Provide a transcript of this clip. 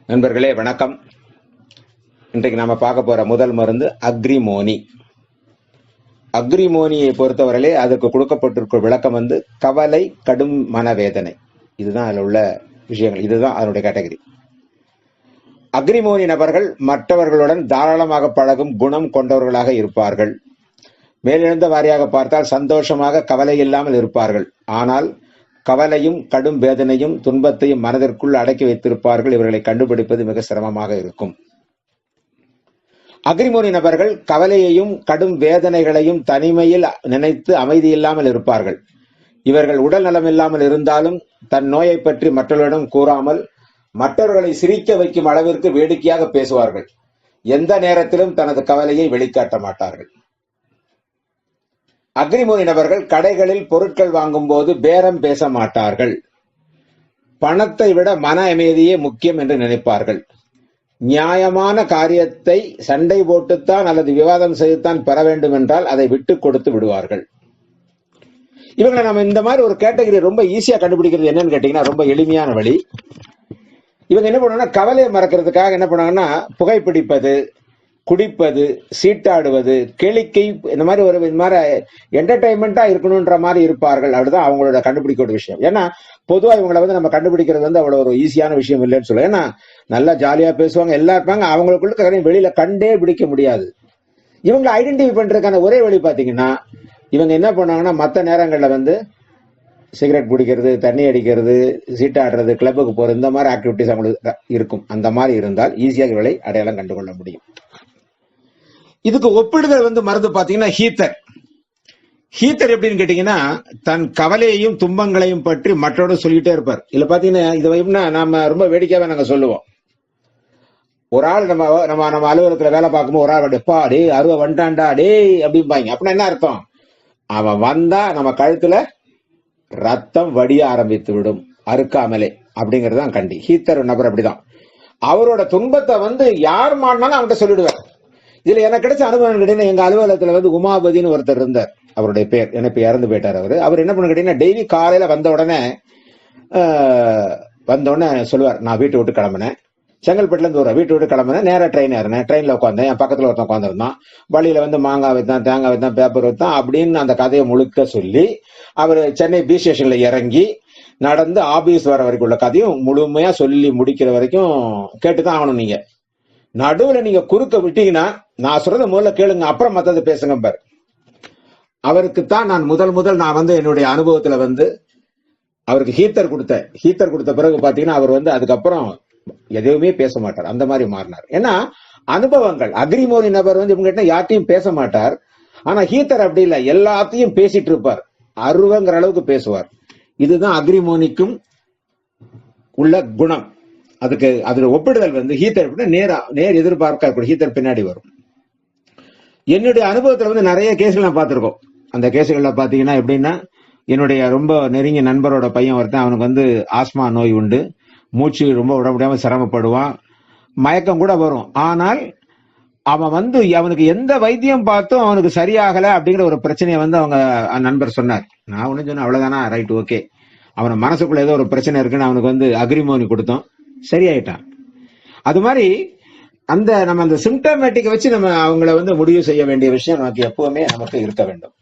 நண்பர்களே வணக்கம். இன்றைக்கு நாம பார்க்க போற முதல் மருந்து அக்ரிமோனி. அக்ரிமோனியை பொறுத்தவரையிலே அதுக்கு கொடுக்கப்பட்டிருக்கிற விளக்கம் கவலை, கடும் மனவேதனை. இதுதான் அதில் உள்ள விஷயங்கள். இதுதான் அதனுடைய கேட்டகரி. அக்ரிமோனி நபர்கள் மற்றவர்களுடன் தாராளமாக பழகும் குணம் கொண்டவர்களாக இருப்பார்கள். மேலெழுந்த வாரியாக பார்த்தால் சந்தோஷமாக கவலை இல்லாமல் இருப்பார்கள். ஆனால் கவலையும் கடும் வேதனையும் துன்பத்தையும் மனதிற்குள் அடக்கி வைத்திருப்பார்கள். இவர்களை கண்டுபிடிப்பது மிக சிரமமாக இருக்கும். அக்ரிமோனி நபர்கள் கவலையையும் கடும் வேதனைகளையும் தனிமையில் நினைத்து அமைதி இல்லாமல் இருப்பார்கள். இவர்கள் உடல் நலம் இல்லாமல் இருந்தாலும் தன் நோயை பற்றி மற்றவர்களிடம் கூறாமல் மற்றவர்களை சிரிக்க வைக்கும் அளவிற்கு வேடிக்கையாக பேசுவார்கள். எந்த நேரத்திலும் தனது கவலையை வெளிக்காட்ட மாட்டார்கள். அக்ரிமோனி நபர்கள் கடைகளில் பொருட்கள் வாங்கும் போது பேரம் பேச மாட்டார்கள். பணத்தை விட மன அமைதியே முக்கியம் என்று நினைப்பார்கள். நியாயமான காரியத்தை சண்டை போட்டுத்தான் அல்லது விவாதம் செய்துத்தான் பெற வேண்டும் என்றால் அதை விட்டு கொடுத்து விடுவார்கள். இவங்களை நம்ம இந்த மாதிரி ஒரு கேட்டகரி ரொம்ப ஈஸியா கண்டுபிடிக்கிறது என்னன்னு கேட்டீங்கன்னா, ரொம்ப எளிமையான வழி. இவங்க என்ன பண்ணுவாங்கன்னா, கவலையை மறக்கிறதுக்காக என்ன பண்ணுவாங்கன்னா, புகைப்பிடிப்பது, குடிப்பது, சீட்டாடுவது, கேளிக்கை, இந்த மாதிரி இந்த மாதிரி என்டர்டைன்மெண்டா இருக்கணும்ன்ற மாதிரி இருப்பார்கள். அப்படிதான் அவங்களோட கண்டுபிடிக்க ஒரு விஷயம். ஏன்னா பொதுவா இவங்களை நம்ம கண்டுபிடிக்கிறது அவ்வளவு ஒரு ஈஸியான விஷயம் இல்லைன்னு சொல்லுவேன். ஏன்னா நல்லா ஜாலியா பேசுவாங்க, எல்லாம் இருப்பாங்க. அவங்களுக்குள்ள வெளியில கண்டே பிடிக்க முடியாது. இவங்களை ஐடென்டிஃபை பண்றதுக்கான ஒரே வழி பாத்தீங்கன்னா, இவங்க என்ன பண்ணுவாங்கன்னா, மற்ற நேரங்கள்ல சிகரெட் பிடிக்கிறது, தண்ணி அடிக்கிறது, சீட்டாடுறது, கிளப்புக்கு போறது, இந்த மாதிரி ஆக்டிவிட்டிஸ் அவங்களுக்கு இருக்கும். அந்த மாதிரி இருந்தால் ஈஸியாக இவளை அடையாளம் கண்டுகொள்ள முடியும். இதுக்கு ஒப்பிடுதல் மருந்து பாத்தீங்கன்னா ஹீத்தர். ஹீத்தர் எப்படின்னு கேட்டீங்கன்னா, தன் கவலையையும் துன்பங்களையும் பற்றி மற்றோட சொல்லிட்டே இருப்பார். இதுல பாத்தீங்கன்னா, இது நாம ரொம்ப வேடிக்கையாவே நாங்க சொல்லுவோம். ஒரு ஆள் நம்ம நம்ம நம்ம அலுவலகத்துல வேலை பார்க்கும்போது ஒரு ஆள் டப்பா டே அருவ வந்துட்டான்டா டே அப்படிம்பாங்க. அப்படின்னா என்ன அர்த்தம்? அவன் வந்தா நம்ம கழுத்துல ரத்தம் வடிய ஆரம்பித்து விடும், அறுக்காமலே. அப்படிங்கிறது தான் கண்டி. ஹீத்தர் நபர் அப்படிதான். அவரோட துன்பத்தை யார் மாட்டினாலும் அவன்கிட்ட சொல்லிடுவார். இதுல எனக்கு கிடைச்ச அனுபவம் கேட்டீங்கன்னா, எங்க அலுவலகத்துல உமாபதினு ஒருத்தர் இருந்தார். அவருடைய பேர், எனக்கு இறந்து போயிட்டார். அவர் என்ன பண்ண கேட்டீங்கன்னா, டெய்லி காலையில வந்த உடனே சொல்லுவார், நான் வீட்டை விட்டு கிளம்பினேன், செங்கல்பட்டுல இருந்து வீட்டை விட்டு கிளம்பினேன், நேரம் ட்ரெயின் ஏறினேன், ட்ரெயின்ல உட்காந்தேன், என் பக்கத்துல ஒருத்தன் உட்காந்துருந்தான், வழியில மாங்காய் வைத்தான், தேங்காய் வைத்தான், பேப்பர் வைத்தான் அப்படின்னு அந்த கதையை முழுக்க சொல்லி அவர் சென்னை பி ஸ்டேஷன்ல இறங்கி நடந்து ஆபீஸ் வர வரைக்கும் உள்ள கதையும் முழுமையா சொல்லி முடிக்கிற வரைக்கும் கேட்டுதான் ஆகணும். நீங்க நடுவுல நீங்க குறுக்க விட்டீங்கன்னா, நான் சொல்றத முதல்ல கேளுங்க, அப்புறம் மத்ததை பேசுங்க பாரு. அவருக்குத்தான் நான் முதல் நான் என்னுடைய அனுபவத்துல அவருக்கு ஹீத்தர் கொடுத்த பிறகு பாத்தீங்கன்னா, அவர் அதுக்கப்புறம் எதுவுமே பேச மாட்டார். அந்த மாதிரி மாறினார். ஏன்னா அனுபவங்கள். அக்ரிமோனி நபர் இவங்க யார்ட்டையும் பேச மாட்டார். ஆனா ஹீத்தர் அப்படி இல்லை, எல்லாத்தையும் பேசிட்டு இருப்பார், அருவங்கிற அளவுக்கு பேசுவார். இதுதான் அக்ரிமோனிக்கும் உள்ள குணம். அதுக்கு அதோட ஒப்பிடுதல் ஹீத்தர் நேர் எதிர்பார்க்க ஹீத்தர் பின்னாடி வரும். என்னுடைய அனுபவத்துல நிறைய கேஸ்கள் நான் பார்த்திருக்கோம். அந்த கேசுகள்ல பாத்தீங்கன்னா எப்படின்னா, என்னுடைய ரொம்ப நெருங்கிய நண்பரோட பையன் ஒருத்தன், அவனுக்கு ஆஸ்மா நோய் உண்டு, மூச்சு ரொம்ப விட முடியாம சிரமப்படுவான், மயக்கம் கூட வரும். ஆனால் அவன் அவனுக்கு எந்த வைத்தியம் பார்த்தும் அவனுக்கு சரியாகல அப்படிங்கிற ஒரு பிரச்சனையை அவங்க நண்பர் சொன்னார். நான் ஒண்ணு சொன்னேன், அவ்வளவுதானா, ரைட், ஓகே. அவன மனசுக்குள்ள ஏதோ ஒரு பிரச்சனை இருக்குன்னு அவனுக்கு அக்ரிமோனி கொடுத்தோம், சரியாயிட்டான். அது மாதிரி நம்ம அந்த சிம்டமேட்டிக் வச்சு நம்ம அவங்கள முடிவு செய்ய வேண்டிய விஷயம் நமக்கு எப்பவுமே இருக்க வேண்டும்.